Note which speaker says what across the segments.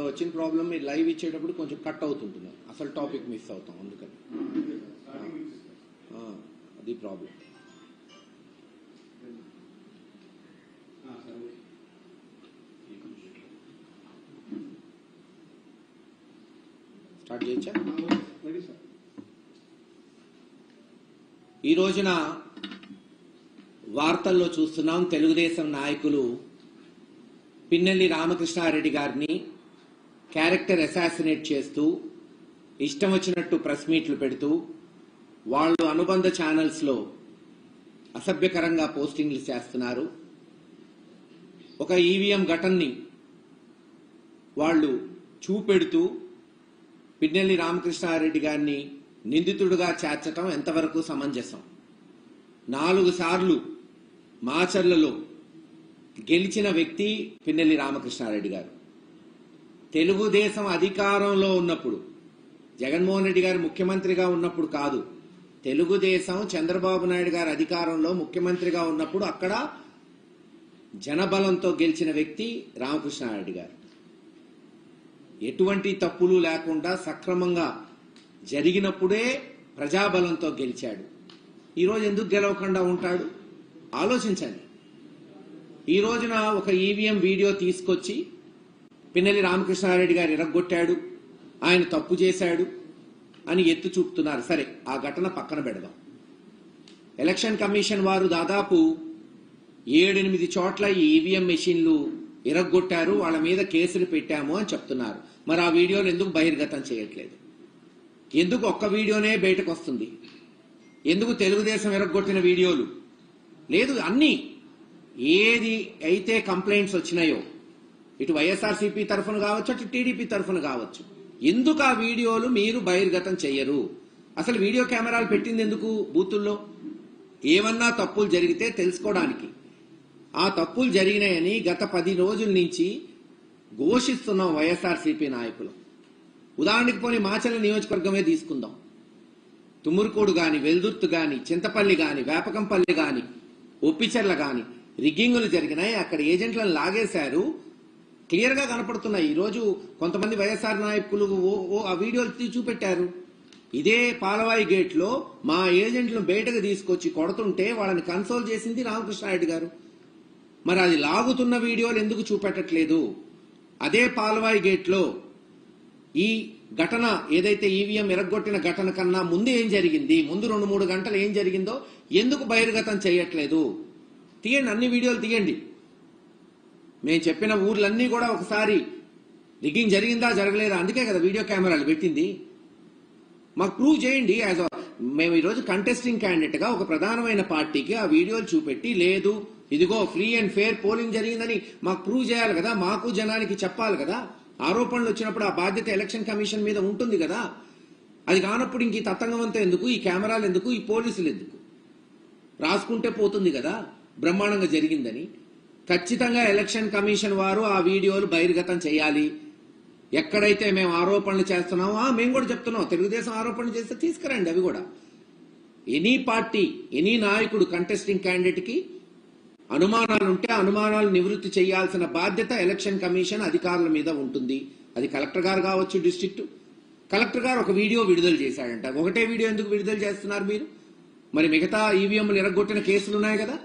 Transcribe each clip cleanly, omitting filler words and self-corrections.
Speaker 1: వచ్చిన ప్రాబ్లం మీరు లైవ్ ఇచ్చేటప్పుడు కొంచెం కట్ అవుతుంటుంది, అసలు టాపిక్ మిస్ అవుతాం, అందుకని అది ప్రాబ్లం. స్టార్ట్ చేయొచ్చా? ఈ రోజున వార్తల్లో చూస్తున్నాం, తెలుగుదేశం నాయకులు పిన్నెల్లి రామకృష్ణారెడ్డి గారిని క్యారెక్టర్ అసాసినేట్ చేస్తూ ఇష్టం వచ్చినట్టు ప్రెస్ మీట్లు పెడుతూ వాళ్ళు అనుబంధ ఛానల్స్లో అసభ్యకరంగా పోస్టింగ్లు చేస్తున్నారు. ఒక ఈవీఎం ఘటనని వాళ్ళు చూపెడుతూ పిన్నెల్లి రామకృష్ణారెడ్డి గారిని నిందితుడుగా చేర్చటం ఎంతవరకు సమంజసం? 4 సార్లు మాచర్లలో గెలిచిన వ్యక్తి పిన్నెల్లి రామకృష్ణారెడ్డి గారు. తెలుగుదేశం అధికారంలో ఉన్నప్పుడు, జగన్మోహన్ రెడ్డి గారు ముఖ్యమంత్రిగా ఉన్నప్పుడు కాదు, తెలుగుదేశం చంద్రబాబు నాయుడు గారు అధికారంలో ముఖ్యమంత్రిగా ఉన్నప్పుడు అక్కడ జనబలంతో గెలిచిన వ్యక్తి రామకృష్ణారెడ్డి గారు. ఎటువంటి తప్పులు లేకుండా సక్రమంగా జరిగినప్పుడే ప్రజాబలంతో గెలిచాడు. ఈరోజు ఎందుకు గెలవకుండా ఉంటాడు? ఆలోచించండి. ఈ రోజున ఒక ఈవీఎం వీడియో తీసుకొచ్చి పిన్నెల్లి రామకృష్ణారెడ్డి గారు ఇరగ్గొట్టాడు, ఆయన తప్పు చేశాడు అని ఎత్తు చూపుతున్నారు. సరే, ఆ ఘటన పక్కన పెడదాం. ఎలక్షన్ కమిషన్ వారు దాదాపు 7-8 చోట్ల ఈ ఈవీఎం మెషిన్లు ఇరగ్గొట్టారు, వాళ్ళ మీద కేసులు పెట్టాము అని చెప్తున్నారు. మరి ఆ వీడియోలు ఎందుకు బహిర్గతం చేయట్లేదు? ఎందుకు ఒక్క వీడియోనే బయటకు వస్తుంది? ఎందుకు తెలుగుదేశం ఇరగ్గొట్టిన వీడియోలు లేదు? అన్ని ఏది అయితే కంప్లైంట్స్ వచ్చినాయో, ఇటు వైఎస్ఆర్సీపీ తరఫున కావచ్చు, అటు టీడీపీ తరఫున కావచ్చు, ఎందుకు ఆ వీడియోలు మీరు బహిర్గతం చెయ్యరు? అసలు వీడియో కెమెరాలు పెట్టింది ఎందుకు బూతుల్లో? ఏమన్నా తప్పులు జరిగితే తెలుసుకోవడానికి. ఆ తప్పులు జరిగినాయని గత 10 రోజుల నుంచి ఘోషిస్తున్నాం వైఎస్ఆర్సీపీ నాయకులు. ఉదాహరణకి పోనీ మాచర్ల నియోజకవర్గమే తీసుకుందాం. తుమ్మూరుకోడు గాని, వెల్దుర్తి గాని, చింతపల్లి గాని, వేపకంపల్లి గాని, ఒప్పిచెర్ల గాని రిగ్గింగులు జరిగినాయి. అక్కడ ఏజెంట్లను లాగేశారు, క్లియర్ గా కనపడుతున్నాయి. ఈరోజు కొంతమంది వైఎస్ఆర్ నాయకులు ఆ వీడియోలు చూపెట్టారు. ఇదే పాలవాయి గేట్ లో మా ఏజెంట్లను బయటకు తీసుకొచ్చి కొడుతుంటే వాళ్ళని కన్సోల్ చేసింది రామకృష్ణారెడ్డి గారు. మరి అది లాగుతున్న వీడియోలు ఎందుకు చూపెట్టట్లేదు? అదే పాలవాయి గేట్ లో ఈ ఘటన ఏదైతే ఈవీఎం ఇరగ్గొట్టిన ఘటన కన్నా ముందు ఏం జరిగింది, ముందు 2-3 గంటలు ఏం జరిగిందో ఎందుకు బహిర్గతం చేయట్లేదు? తీయండి, అన్ని వీడియోలు తీయండి. మేము చెప్పిన ఊర్లన్నీ కూడా ఒకసారి రిగ్గింగ్ జరిగిందా జరగలేదా, అందుకే కదా వీడియో కెమెరాలు పెట్టింది. మాకు ప్రూవ్ చేయండి. మేము ఈరోజు కంటెస్టింగ్ క్యాండిడేట్ గా ఒక ప్రధానమైన పార్టీకి ఆ వీడియోలు చూపెట్టి, లేదు ఇదిగో ఫ్రీ అండ్ ఫేర్ పోలింగ్ జరిగిందని మాకు ప్రూవ్ చేయాలి కదా, మాకు జనానికి చెప్పాలి కదా. ఆరోపణలు వచ్చినప్పుడు ఆ బాధ్యత ఎలక్షన్ కమిషన్ మీద ఉంటుంది కదా. అది కానప్పుడు ఇంక ఈ తతంగమంతా ఎందుకు, ఈ కెమెరాలు ఎందుకు, ఈ పోలీసులు ఎందుకు? రాసుకుంటే పోతుంది కదా బ్రహ్మాండంగా జరిగిందని. ఖచ్చితంగా ఎలక్షన్ కమిషన్ వారు ఆ వీడియోలు బహిర్గతం చేయాలి. ఎక్కడైతే మేము ఆరోపణలు చేస్తున్నామో మేము కూడా చెప్తున్నాం, తెలుగుదేశం ఆరోపణలు చేస్తే తీసుకురండి అవి కూడా. ఎనీ పార్టీ, ఎనీ నాయకుడు కంటెస్టింగ్ క్యాండిడేట్ కి అనుమానాలుంటే అనుమానాలు నివృత్తి చేయాల్సిన బాధ్యత ఎలక్షన్ కమిషన్ అధికారుల మీద ఉంటుంది. అది కలెక్టర్ గారు కావచ్చు, డిస్ట్రిక్ట్ కలెక్టర్ గారు ఒక వీడియో విడుదల చేశాడంట. ఒకటే వీడియో ఎందుకు విడుదల చేస్తున్నారు మీరు? మరి మిగతా ఈవీఎంలు ఎరగొట్టిన కేసులు ఉన్నాయి కదా,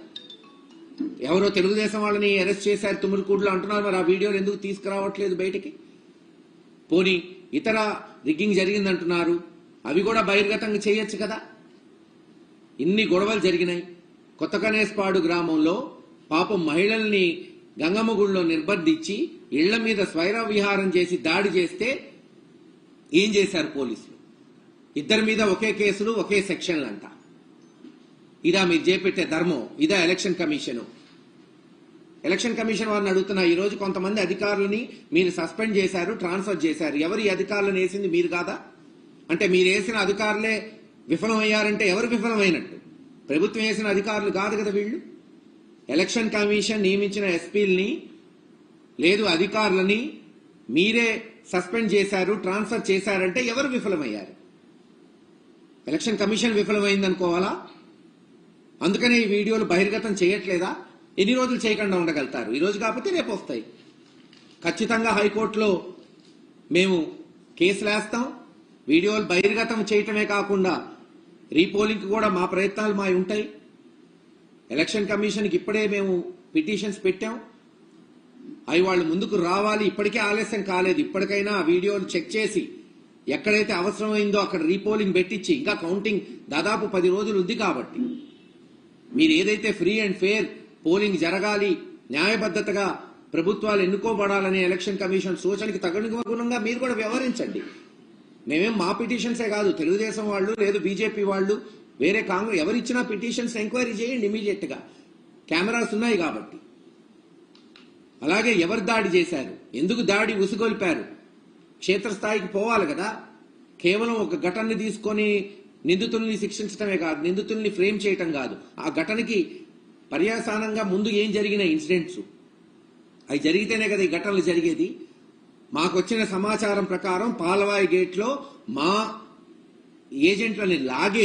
Speaker 1: ఎవరో తెలుగుదేశం వాళ్ళని అరెస్ట్ చేశారు తుమ్మురుకూడులో అంటున్నారు. మరి ఆ వీడియోలు ఎందుకు తీసుకురావట్లేదు బయటికి? పోనీ ఇతర రిగ్గింగ్ జరిగిందంటున్నారు, అవి కూడా బహిర్గతంగా చేయొచ్చు కదా. ఇన్ని గొడవలు జరిగినాయి. కొత్త కనేస్పాడు గ్రామంలో పాపం మహిళల్ని గంగమ్మ గుడిలో నిర్బంధించి ఇళ్ల మీద స్వైర విహారం చేసి దాడి చేస్తే ఏం చేశారు పోలీసులు? ఇద్దరి మీద ఒకే కేసులు, ఒకే సెక్షన్లంట. ఇదా మీరు చేపెట్టే ధర్మం? ఇదా ఎలక్షన్ కమిషన్? ఎలక్షన్ కమిషన్ వారిని అడుగుతున్నా, ఈ రోజు కొంతమంది అధికారులని మీరు సస్పెండ్ చేశారు, ట్రాన్స్ఫర్ చేశారు. ఎవరు ఈ అధికారులను వేసింది? మీరు కాదా? అంటే మీరు వేసిన అధికారులే విఫలమయ్యారంటే ఎవరు విఫలమైనట్టు? ప్రభుత్వం వేసిన అధికారులు కాదు కదా వీళ్ళు. ఎలక్షన్ కమిషన్ నియమించిన ఎస్పీలని లేదు అధికారులని మీరే సస్పెండ్ చేశారు, ట్రాన్స్ఫర్ చేశారంటే ఎవరు విఫలమయ్యారు? ఎలక్షన్ కమిషన్ విఫలమైంది అనుకోవాలా? అందుకనే ఈ వీడియోలు బహిర్గతం చేయట్లేదా? ఎన్ని రోజులు చేయకుండా ఉండగలుగుతారు? ఈ రోజు కాకపోతే రేపు వస్తాయి. ఖచ్చితంగా హైకోర్టులో మేము కేసులు వేస్తాం. వీడియోలు బహిర్గతం చేయటమే కాకుండా రీపోలింగ్ కూడా మా ప్రయత్నాలు మావి ఉంటాయి. ఎలక్షన్ కమిషన్కి ఇప్పుడే మేము పిటిషన్స్ పెట్టాం. అవి వాళ్ళు ముందుకు రావాలి. ఇప్పటికే ఆలస్యం కాలేదు. ఇప్పటికైనా ఆ వీడియోలు చెక్ చేసి ఎక్కడైతే అవసరమైందో అక్కడ రీపోలింగ్ పెట్టించి, ఇంకా కౌంటింగ్ దాదాపు 10 రోజులు ఉంది కాబట్టి మీరు ఏదైతే ఫ్రీ అండ్ ఫెయిర్ పోలింగ్ జరగాలి, న్యాయబద్ధతగా ప్రభుత్వాలు ఎన్నుకోబడాలనే ఎలక్షన్ కమిషన్ సూచనకి తదనుగుణంగా మీరు కూడా వ్యవహరించండి. మేమేం మా పిటిషన్సే కాదు, తెలుగుదేశం వాళ్ళు లేదు బీజేపీ వాళ్ళు వేరే కాంగ్రెస్ ఎవరిచ్చినా పిటిషన్స్ ఎంక్వైరీ చేయండి ఇమీడియట్ గా. కెమెరాస్ ఉన్నాయి కాబట్టి. అలాగే ఎవరు దాడి చేశారు, ఎందుకు దాడి ఉసుగొల్పారు, క్షేత్రస్థాయికి పోవాలి కదా. కేవలం ఒక ఘటనని తీసుకొని నిందితుల్ని శిక్షించడమే కాదు, నిందితుల్ని ఫ్రేమ్ చేయటం కాదు, ఆ ఘటనకి పర్యవసానంగా ముందు ఏం జరిగిన ఇన్సిడెంట్స్ అవి జరిగితేనే కదా ఈ ఘటనలు జరిగేది. మాకొచ్చిన సమాచారం ప్రకారం పాలవాయి గేట్లో మా ఏజెంట్లని లాగే